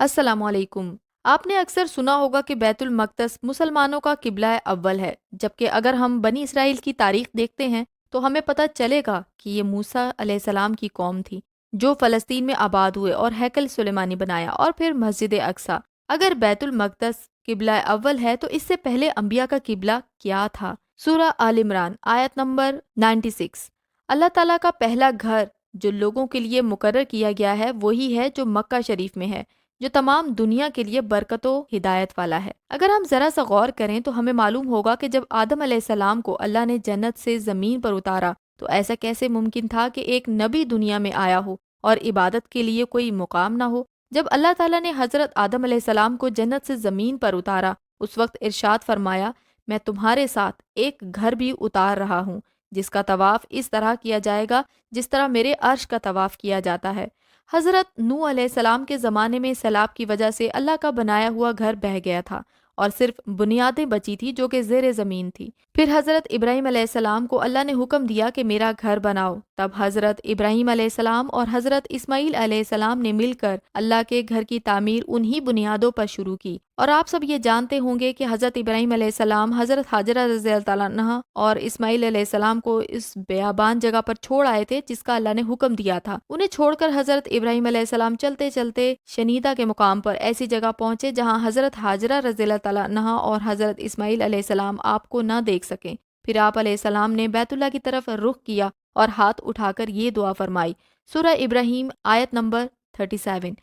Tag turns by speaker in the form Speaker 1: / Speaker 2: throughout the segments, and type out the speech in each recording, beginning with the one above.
Speaker 1: السلام علیکم۔ آپ نے اکثر سنا ہوگا کہ بیت المقدس مسلمانوں کا قبلہ اول ہے، جبکہ اگر ہم بنی اسرائیل کی تاریخ دیکھتے ہیں تو ہمیں پتہ چلے گا کہ یہ موسیٰ علیہ السلام کی قوم تھی جو فلسطین میں آباد ہوئے اور ہیکل سلیمانی بنایا اور پھر مسجد اقصیٰ۔ اگر بیت المقدس قبلہ اول ہے تو اس سے پہلے انبیاء کا قبلہ کیا تھا؟ سورہ آل عمران آیت نمبر 96۔ اللہ تعالیٰ کا پہلا گھر جو لوگوں کے لیے مقرر کیا گیا ہے وہی ہے جو مکہ شریف میں ہے، جو تمام دنیا کے لیے برکت و ہدایت والا ہے۔ اگر ہم ذرا سا غور کریں تو ہمیں معلوم ہوگا کہ جب آدم علیہ السلام کو اللہ نے جنت سے زمین پر اتارا تو ایسا کیسے ممکن تھا کہ ایک نبی دنیا میں آیا ہو اور عبادت کے لیے کوئی مقام نہ ہو؟ جب اللہ تعالیٰ نے حضرت آدم علیہ السلام کو جنت سے زمین پر اتارا، اس وقت ارشاد فرمایا، میں تمہارے ساتھ ایک گھر بھی اتار رہا ہوں جس کا طواف اس طرح کیا جائے گا جس طرح میرے عرش کا طواف کیا جاتا ہے۔ حضرت نوح علیہ السلام کے زمانے میں سیلاب کی وجہ سے اللہ کا بنایا ہوا گھر بہہ گیا تھا اور صرف بنیادیں بچی تھی جو کہ زیر زمین تھی۔ پھر حضرت ابراہیم علیہ السلام کو اللہ نے حکم دیا کہ میرا گھر بناؤ، تب حضرت ابراہیم علیہ السلام اور حضرت اسماعیل علیہ السلام نے مل کر اللہ کے گھر کی تعمیر انہی بنیادوں پر شروع کی۔ اور آپ سب یہ جانتے ہوں گے کہ حضرت ابراہیم علیہ السلام حضرت ہاجرہ رضی اللہ تعالیٰ عنہا اور اسماعیل علیہ السلام کو اس بیابان جگہ پر چھوڑ آئے تھے جس کا اللہ نے حکم دیا تھا۔ انہیں چھوڑ کر حضرت ابراہیم علیہ السلام چلتے چلتے شنیدہ کے مقام پر ایسی جگہ پہنچے جہاں حضرت ہاجرہ رضی اللہ تعالیٰ عنہا اور حضرت اسماعیل علیہ السلام آپ کو نہ دیکھ سکیں۔ پھر آپ علیہ السلام نے بیت اللہ کی طرف رخ کیا اور ہاتھ اٹھا کر یہ دعا فرمائی، سورہ ابراہیم آیت نمبر 37۔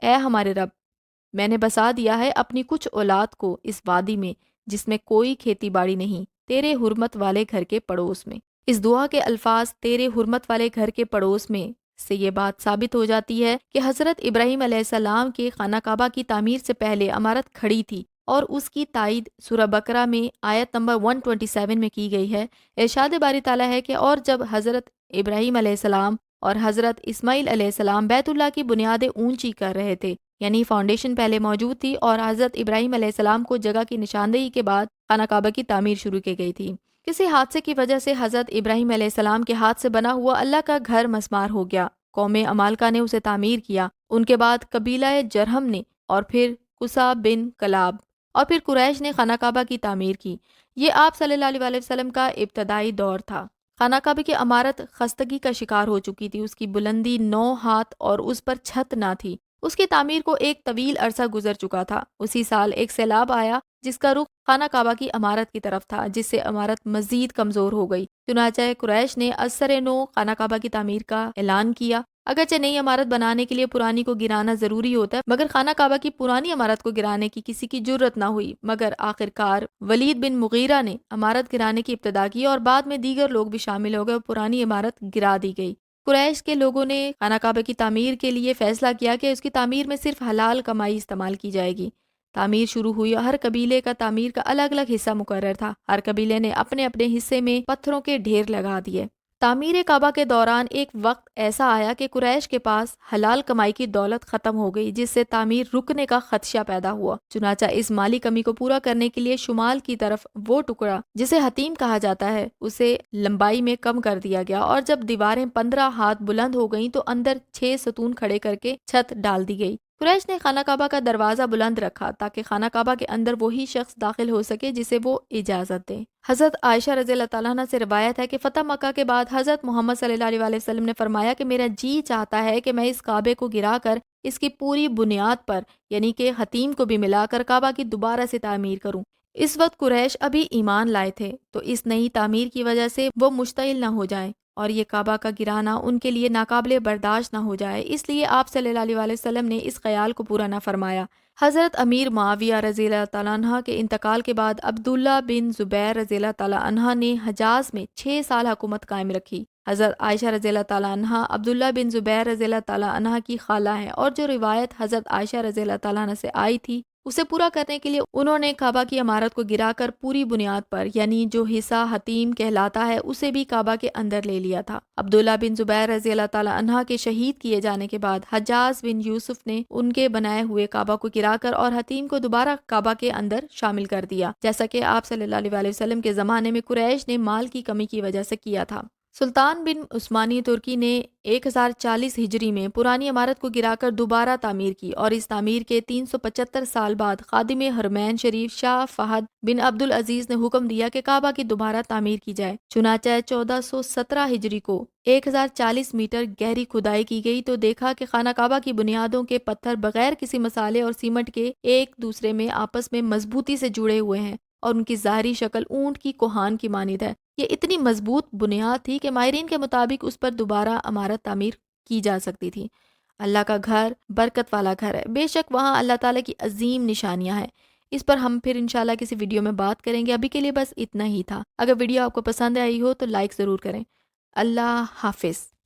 Speaker 1: اے ہمارے رب، میں نے بسا دیا ہے اپنی کچھ اولاد کو اس وادی میں جس میں کوئی کھیتی باڑی نہیں، تیرے حرمت والے گھر کے پڑوس میں۔ اس دعا کے الفاظ تیرے حرمت والے گھر کے پڑوس میں سے یہ بات ثابت ہو جاتی ہے کہ حضرت ابراہیم علیہ السلام کے خانہ کعبہ کی تعمیر سے پہلے عمارت کھڑی تھی، اور اس کی تائید سورہ بقرہ میں آیت نمبر 127 میں کی گئی ہے۔ ارشاد باری تعالیٰ ہے کہ اور جب حضرت ابراہیم علیہ السلام اور حضرت اسماعیل علیہ السلام بیت اللہ کی بنیادیں اونچی کر رہے تھے، یعنی فاؤنڈیشن پہلے موجود تھی اور حضرت ابراہیم علیہ السلام کو جگہ کی نشاندہی کے بعد خانہ کعبہ کی تعمیر شروع کی گئی تھی۔ کسی حادثے کی وجہ سے حضرت ابراہیم علیہ السلام کے ہاتھ سے بنا ہوا اللہ کا گھر مسمار ہو گیا۔ قوم عمالقہ نے اسے تعمیر کیا، ان کے بعد قبیلہ جرہم نے، اور پھر قصا بن کلاب اور پھر قریش نے خانہ کعبہ کی تعمیر کی۔ یہ آپ صلی اللہ علیہ وسلم کا ابتدائی دور تھا۔ خانہ کعبہ کی عمارت خستگی کا شکار ہو چکی تھی، اس کی بلندی 9 ہاتھ اور اس پر چھت نہ تھی۔ اس کی تعمیر کو ایک طویل عرصہ گزر چکا تھا۔ اسی سال ایک سیلاب آیا جس کا رخ خانہ کعبہ کی عمارت کی طرف تھا، جس سے عمارت مزید کمزور ہو گئی۔ چنانچہ قریش نے ازسر نو خانہ کعبہ کی تعمیر کا اعلان کیا۔ اگرچہ نئی عمارت بنانے کے لیے پرانی کو گرانا ضروری ہوتا ہے، مگر خانہ کعبہ کی پرانی عمارت کو گرانے کی کسی کی جرت نہ ہوئی، مگر آخرکار ولید بن مغیرہ نے عمارت گرانے کی ابتدا کی اور بعد میں دیگر لوگ بھی شامل ہو گئے اور پرانی عمارت گرا دی گئی۔ قریش کے لوگوں نے خانہ کعبہ کی تعمیر کے لیے فیصلہ کیا کہ اس کی تعمیر میں صرف حلال کمائی استعمال کی جائے گی۔ تعمیر شروع ہوئی اور ہر قبیلے کا تعمیر کا الگ الگ حصہ مقرر تھا۔ ہر قبیلے نے اپنے اپنے حصے میں پتھروں کے ڈھیر لگا دیے۔ تعمیر کعبہ کے دوران ایک وقت ایسا آیا کہ قریش کے پاس حلال کمائی کی دولت ختم ہو گئی، جس سے تعمیر رکنے کا خدشہ پیدا ہوا۔ چنانچہ اس مالی کمی کو پورا کرنے کے لیے شمال کی طرف وہ ٹکڑا جسے حتیم کہا جاتا ہے اسے لمبائی میں کم کر دیا گیا، اور جب دیواریں 15 ہاتھ بلند ہو گئیں تو اندر 6 ستون کھڑے کر کے چھت ڈال دی گئی۔ قریش نے خانہ کعبہ کا دروازہ بلند رکھا تاکہ خانہ کعبہ کے اندر وہی شخص داخل ہو سکے جسے وہ اجازت دے۔ حضرت عائشہ رضی اللہ تعالیٰ عنہ سے روایت ہے کہ فتح مکہ کے بعد حضرت محمد صلی اللہ علیہ وسلم نے فرمایا کہ میرا جی چاہتا ہے کہ میں اس کعبے کو گرا کر اس کی پوری بنیاد پر، یعنی کہ حتیم کو بھی ملا کر کعبہ کی دوبارہ سے تعمیر کروں۔ اس وقت قریش ابھی ایمان لائے تھے تو اس نئی تعمیر کی وجہ سے وہ مشتعل نہ ہو جائیں اور یہ کعبہ کا گرانا ان کے لیے ناقابل برداشت نہ ہو جائے، اس لیے آپ صلی اللہ علیہ وسلم نے اس خیال کو پورا نہ فرمایا۔ حضرت امیر معاویہ رضی اللہ تعالیٰ عنہ کے انتقال کے بعد عبداللہ بن زبیر رضی اللہ تعالیٰ عنہ نے حجاز میں 6 سال حکومت قائم رکھی۔ حضرت عائشہ رضی اللہ تعالیٰ عنہ عبداللہ بن زبیر رضی اللہ تعالیٰ عنہ کی خالہ ہیں، اور جو روایت حضرت عائشہ رضی اللہ تعالیٰ عنہ سے آئی تھی اسے پورا کرنے کے لیے انہوں نے کعبہ کی عمارت کو گرا کر پوری بنیاد پر، یعنی جو حصہ حتیم کہلاتا ہے، اسے بھی کعبہ کے اندر لے لیا تھا۔ عبداللہ بن زبیر رضی اللہ تعالیٰ عنہ کے شہید کیے جانے کے بعد حجاز بن یوسف نے ان کے بنائے ہوئے کعبہ کو گرا کر اور حتیم کو دوبارہ کعبہ کے اندر شامل کر دیا، جیسا کہ آپ صلی اللہ علیہ وسلم کے زمانے میں قریش نے مال کی کمی کی وجہ سے کیا تھا۔ سلطان بن عثمانی ترکی نے 1040 ہجری میں پرانی عمارت کو گرا کر دوبارہ تعمیر کی اور اس تعمیر کے 375 سال بعد خادم حرمین شریف شاہ فہد بن عبد العزیز نے حکم دیا کہ کعبہ کی دوبارہ تعمیر کی جائے۔ چنانچہ 1417 ہجری کو 1040 میٹر گہری کھدائی کی گئی تو دیکھا کہ خانہ کعبہ کی بنیادوں کے پتھر بغیر کسی مسالے اور سیمنٹ کے ایک دوسرے میں آپس میں مضبوطی سے جڑے ہوئے ہیں اور ان کی ظاہری شکل اونٹ کی کوہان کی مانند ہے۔ یہ اتنی مضبوط بنیاد تھی کہ ماہرین کے مطابق اس پر دوبارہ عمارت تعمیر کی جا سکتی تھی۔ اللہ کا گھر برکت والا گھر ہے، بے شک وہاں اللہ تعالیٰ کی عظیم نشانیاں ہیں۔ اس پر ہم پھر انشاءاللہ کسی ویڈیو میں بات کریں گے، ابھی کے لیے بس اتنا ہی تھا۔ اگر ویڈیو آپ کو پسند آئی ہو تو لائک ضرور کریں۔ اللہ حافظ۔